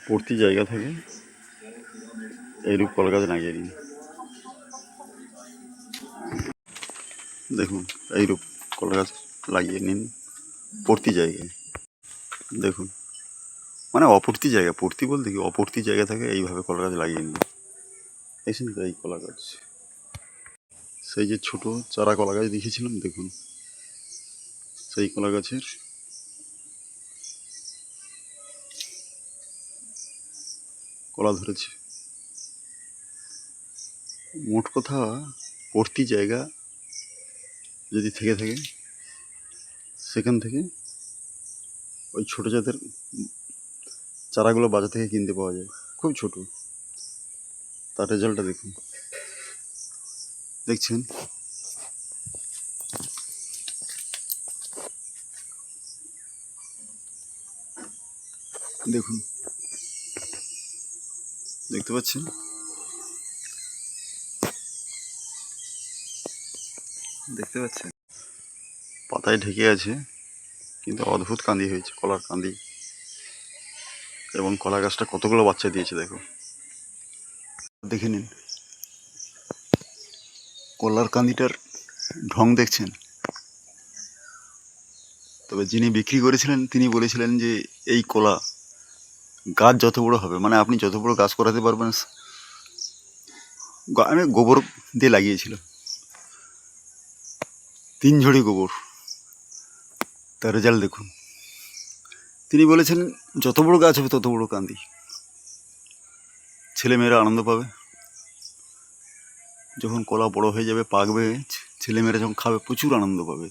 ভর্তি জায়গা থাকে এইরূপ কলা গাছ লাগিয়ে নিন। দেখুন এইরূপ কলা গাছ লাগিয়ে নিন ভর্তি জায়গায়। দেখুন মানে অপূর্তি জায়গা, পূর্তি বলতে কি অপূর্তি জায়গা থাকে এইভাবে কলা গাছ লাগিয়ে নিন। দেখছেন তো এই কলা গাছ, সেই যে ছোট চারা কলা গাছ দেখেছিলাম, দেখুন সেই কলা গাছের কলা ধরেছে। মোট কথা ভর্তি জায়গা যদি থেকে থাকে সেখান থেকে ওই ছোটো জাতের চারাগুলো বাজার থেকে কিনতে পাওয়া যায়, খুব ছোট। তার রেজাল্টটা দেখুন, দেখছেন দেখুন, দেখতে পাচ্ছেন দেখতে পাচ্ছেন পাতায় ঢেকে আছে, কিন্তু অদ্ভুত কান্দি হয়েছে, কলার কান্দি। এবং কলা গাছটা কতগুলো বাচ্চা দিয়েছে দেখো, দেখে নিন কলার কান্দিটার ঢং দেখছেন। তবে যিনি বিক্রি করেছিলেন তিনি বলেছিলেন যে এই কলা গাছ যত বড় হবে, মানে আপনি যত বড় গাছ করাতে পারবেন। আমি গোবর দিয়ে লাগিয়েছিল, 3 ঝুড়ি গোবর, তার রেজাল্ট দেখুন। তিনি বলেছেন যত বড় গাছ হবে তত বড় কান্দি, ছেলেমেয়েরা আনন্দ পাবে। যখন কলা বড় হয়ে যাবে, পাকবে, ছেলেমেয়েরা যখন খাবে প্রচুর আনন্দ পাবে।